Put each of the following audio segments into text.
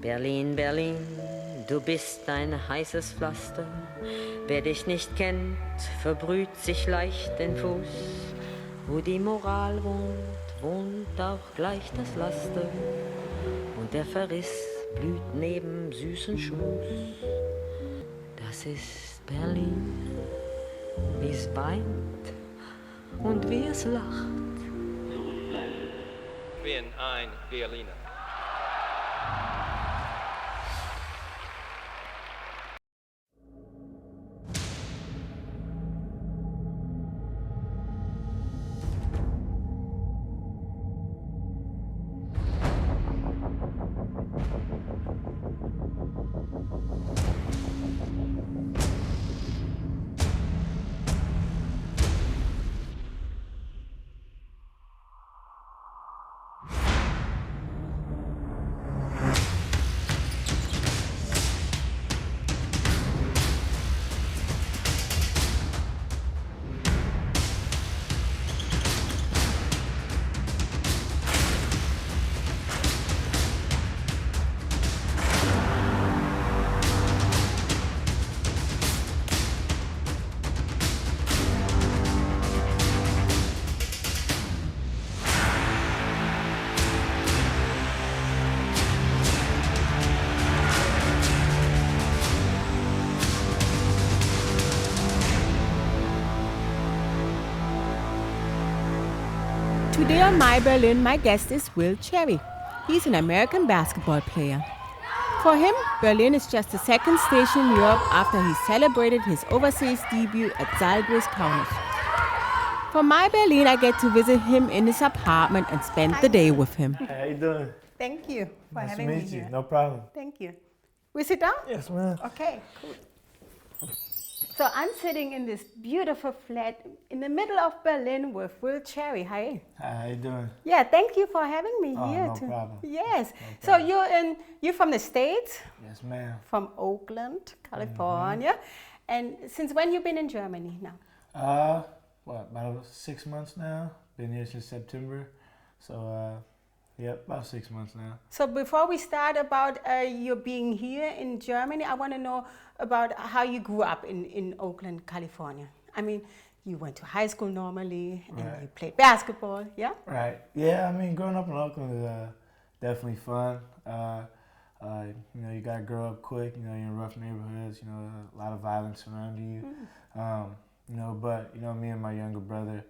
Berlin, Berlin, du bist ein heißes Pflaster. Wer dich nicht kennt, verbrüht sich leicht den Fuß. Wo die Moral wohnt, wohnt auch gleich das Laster. Und der Verriss blüht neben süßen Schmus. Das ist Berlin, wie es weint und wie es lacht. Bin ein Berliner. Today on My Berlin, my guest is Will Cherry. He's an American basketball player. For him, Berlin is just the second station in Europe after he celebrated his overseas debut at Zalgiris Kaunas. For My Berlin, I get to visit him in his apartment and spend the day with him. How you doing? Thank you for Nice having to me meet you. here. No problem. Thank you. We sit down? Yes, ma'am. Okay, cool. So I'm sitting in this beautiful flat in the middle of Berlin with Will Cherry. Hi. Hi, how you doing? Yeah, thank you for having me Oh, here. no problem. Yes. No So you're from the States, Yes, ma'am. from Oakland, California. And since when you been in Germany now? About 6 months now. Been here since September. So, about 6 months now. So before we start about you being here in Germany, I want to know about how you grew up in Oakland, California. I mean, you went to high school normally, and Right. you played basketball, yeah? Right. Yeah, I mean, growing up in Oakland is definitely fun. You got to grow up quick. You're in rough neighborhoods. A lot of violence around you. But me and my younger brother,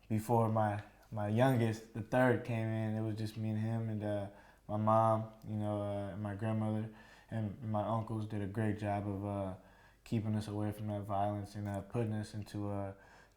before my youngest, the third, came in, it was just me and him, and my mom, and my grandmother and my uncles did a great job of keeping us away from that violence and putting us into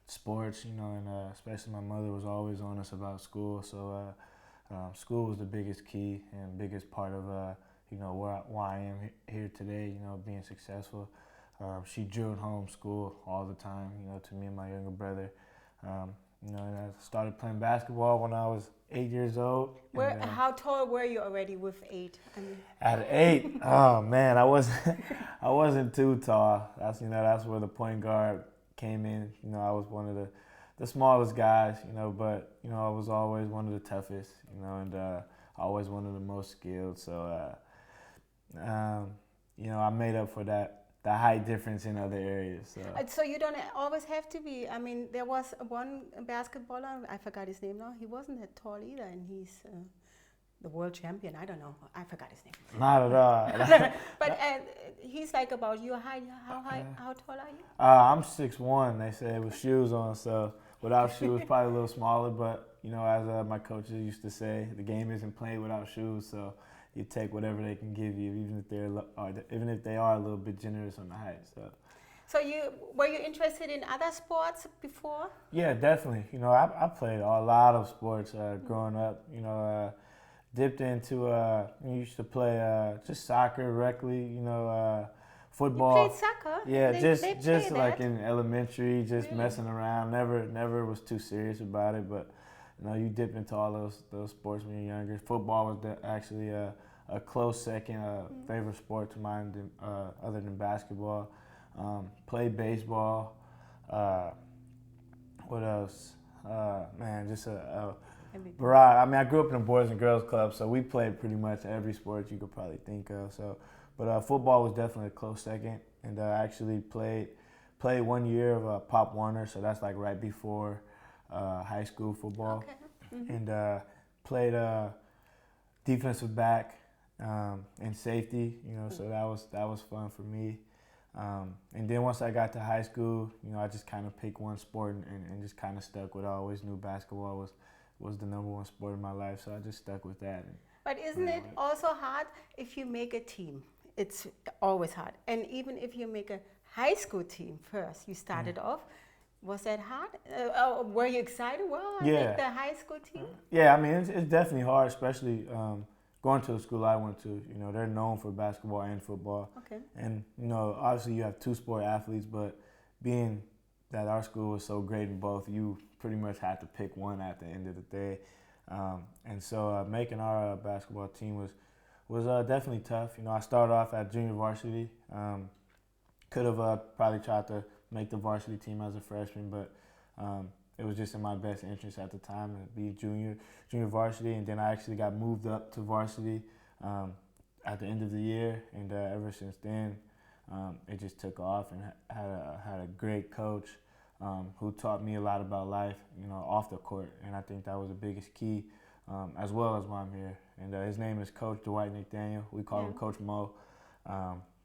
sports, and especially my mother was always on us about school. So school was the biggest key and biggest part of why I am here today, being successful. She drilled home school all the time, to me and my younger brother. And I started playing basketball when I was 8 years old. How tall were you already with 8? At 8, oh man, I wasn't too tall. That's where the point guard came in. I was one of the smallest guys, but I was always one of the toughest, and always one of the most skilled. So I made up for the height difference in other areas. So you don't always have to be. I mean, there was one basketballer, I forgot his name now. He wasn't that tall either, and he's the world champion. I don't know. I forgot his name. Not at all. But he's like about your height. How tall are you? I'm 6'1", they said, with shoes on. So without shoes, probably a little smaller. But as my coaches used to say, the game isn't played without shoes. So you take whatever they can give you, even if they are a little bit generous on the height. So were you interested in other sports before? Yeah, definitely. I played a lot of sports growing up. Dipped into used to play just soccer, regularly. Football. You played soccer? Yeah, they just play like that? in elementary, just Really? messing around. Never was too serious about it, but. You dip into all those sports when you're younger. Football was actually a close second favorite sport to mine other than basketball. Played baseball. What else? Just Right. I mean, I grew up in a boys and girls club, so we played pretty much every sport you could probably think of. So, but football was definitely a close second, and I actually played 1 year of Pop Warner, so that's like right before high school football, and played defensive back and safety. So that was fun for me. And then once I got to high school, I just kind of picked one sport and just kind of stuck with it. I always knew basketball was the number one sport in my life, so I just stuck with that. But isn't it also hard if you make a team? It's always hard. And even if you make a high school team first, you started off, was that hard? Were you excited? Well, I make the high school team? Yeah, I mean, it's definitely hard, especially going to the school I went to. They're known for basketball and football. Okay. And, obviously you have two sport athletes, but being that our school was so great in both, you pretty much had to pick one at the end of the day. And so making our basketball team was definitely tough. I started off at junior varsity. Could have probably tried to make the varsity team as a freshman, but it was just in my best interest at the time to be junior varsity. And then I actually got moved up to varsity at the end of the year, and ever since then, it just took off. And had a great coach who taught me a lot about life, off the court, and I think that was the biggest key, as well as why I'm here. And his name is Coach Dwight McDaniel. We call him Coach Mo.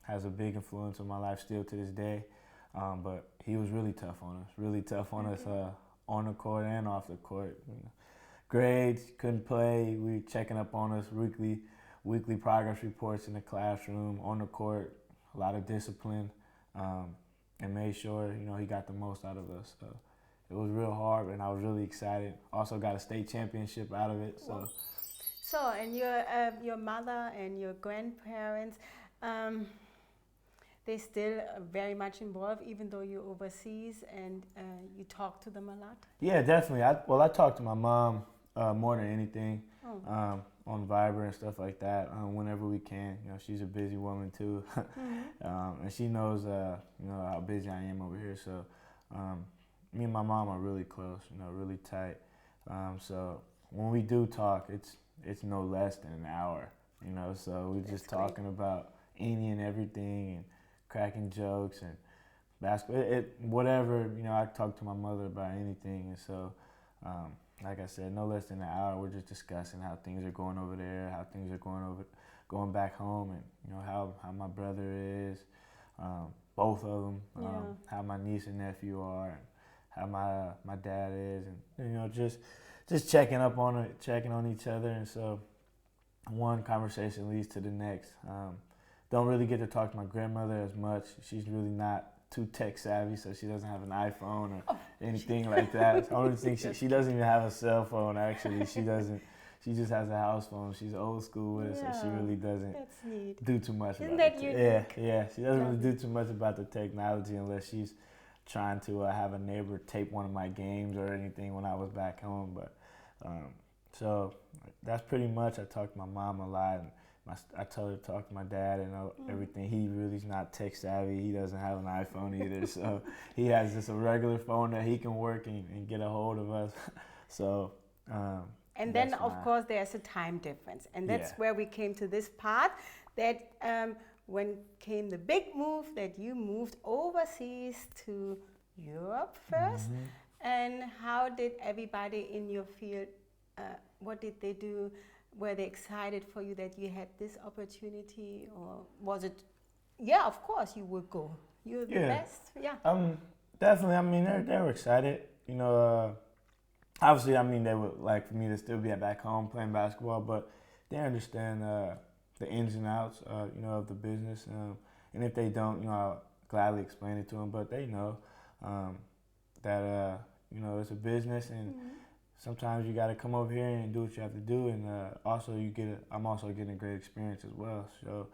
Has a big influence on my life still to this day, but he was really tough on us, on the court and off the court. Grades, couldn't play. We were checking up on us weekly progress reports in the classroom, on the court, a lot of discipline, and made sure he got the most out of us. So it was real hard, and I was really excited. Also got a state championship out of it. So and your mother and your grandparents, they still very much involved, even though you're overseas, and you talk to them a lot? Yeah, definitely. I talk to my mom more than anything, on Viber and stuff like that, whenever we can. She's a busy woman too, and she knows how busy I am over here. So me and my mom are really close, really tight. So when we do talk, it's no less than an hour. So we're just talking about any and everything, and cracking jokes and basketball, whatever. I talk to my mother about anything, and so like I said, no less than an hour. We're just discussing how things are going over there, how things are going back home, and how my brother is, both of them, how my niece and nephew are, and how my dad is, and just checking on each other. And so one conversation leads to the next. Don't really get to talk to my grandmother as much. She's really not too tech savvy, so she doesn't have an iPhone or anything like that. The only thing she doesn't even have a cell phone, actually. She doesn't. She just has a house phone. She's old school with it, so she really doesn't do too much about it. Yeah. She doesn't really do too much about the technology unless she's trying to have a neighbor tape one of my games or anything when I was back home. But so that's pretty much. I talk to my mom a lot. And I tell her to talk to my dad and everything. He really's not tech savvy. He doesn't have an iPhone either. So he has just a regular phone that he can work and get a hold of us. So. And then, of course, there's a time difference. And that's where we came to this part, that when came the big move, that you moved overseas to Europe first. And how did everybody in your field, what did they do? Were they excited for you that you had this opportunity, or was it, of course you would go. You're the best. Definitely. I mean, they were excited. Obviously, I mean, they would like for me to still be back home playing basketball, but they understand the ins and outs, of the business. And if they don't, I'll gladly explain it to them. But they know that it's a business, and sometimes you got to come over here and do what you have to do, and also I'm also getting a great experience as well. So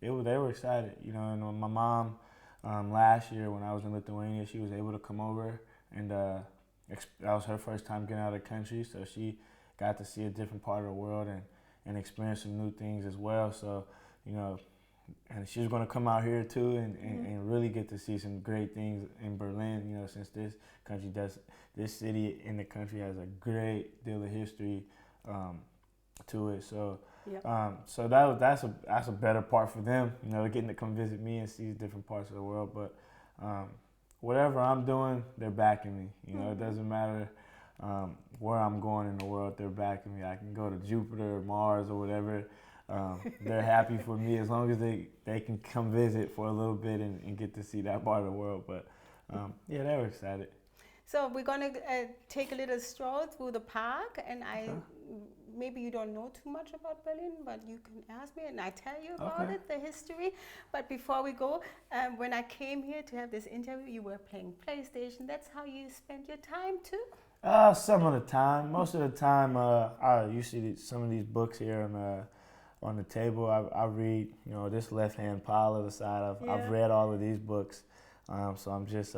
they were excited, And my mom last year when I was in Lithuania, she was able to come over, and that was her first time getting out of the country, so she got to see a different part of the world and experience some new things as well. So and she was going to come out here too and really get to see some great things in Berlin, you know, since this city in the country has a great deal of history to it. So so that's a better part for them, you know, getting to come visit me and see different parts of the world. But whatever I'm doing, they're backing me. You know, it doesn't matter where I'm going in the world, they're backing me. I can go to Jupiter or Mars or whatever. They're happy for me as long as they can come visit for a little bit and get to see that part of the world. But yeah, they were excited. So we're going to take a little stroll through the park, and maybe you don't know too much about Berlin, but you can ask me and I tell you about it, the history. But before we go, when I came here to have this interview, you were playing PlayStation. That's how you spent your time too? Some of the time. Most of the time, you see some of these books here on the table. I read, you know, this left-hand pile of the side. I've read all of these books. So I'm just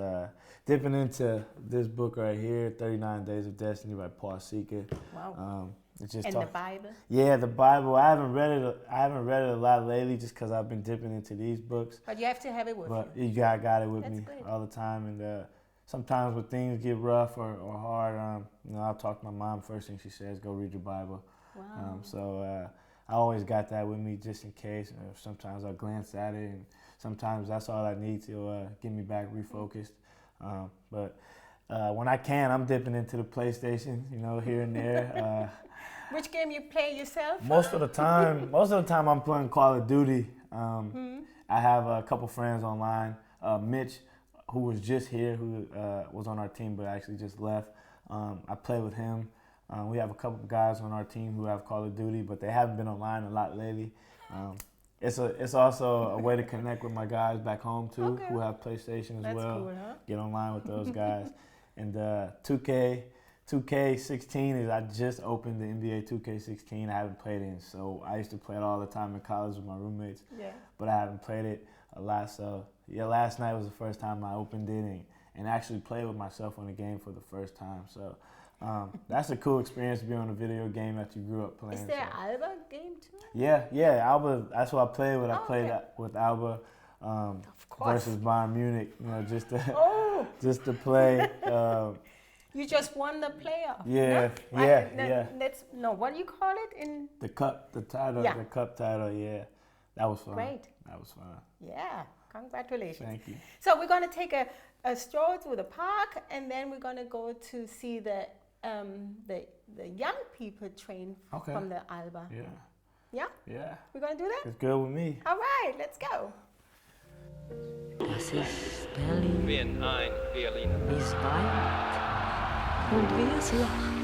dipping into this book right here, 39 Days of Destiny by Paul Seeker. Wow. It's just and the Bible? Yeah, the Bible. I haven't read it a lot lately just because I've been dipping into these books. But you have to have it with you. But you got it with That's me great. all the time. And sometimes when things get rough or hard, you know, I'll talk to my mom. First thing she says, go read your Bible. Wow. So I always got that with me just in case. Sometimes I'll glance at it, and sometimes that's all I need to get me back refocused. But when I can, I'm dipping into the PlayStation, you know, here and there. Which game you play yourself? Most of the time I'm playing Call of Duty. I have a couple friends online. Mitch, who was just here, who was on our team but actually just left. I play with him. We have a couple guys on our team who have Call of Duty, but they haven't been online a lot lately. It's also a way to connect with my guys back home too, who have PlayStation as well. Cool, huh? Get online with those guys. And 2K16 is, I just opened the NBA 2K16. I haven't played it, so I used to play it all the time in college with my roommates. Yeah. But I haven't played it a lot. So yeah, last night was the first time I opened it and actually played with myself on the game for the first time. So. That's a cool experience to be on a video game that you grew up playing. Is there an Alba game too? Yeah, Alba. That's what I played with. I played with Alba versus Bayern Munich. You know, just to play. You just won the playoff. Yeah. What do you call it in the cup? The title. Yeah. The cup title. Yeah, that was fun. Great. That was fun. Yeah, congratulations. Thank you. So we're going to take a stroll through the park, and then we're going to go to see the young people train from the Alba. Yeah. Yeah? Yeah. We're going to do that? It's good with me. All right, let's go. Das ist Berlin, Bin ein Berliner. wie es weint und wie es lacht.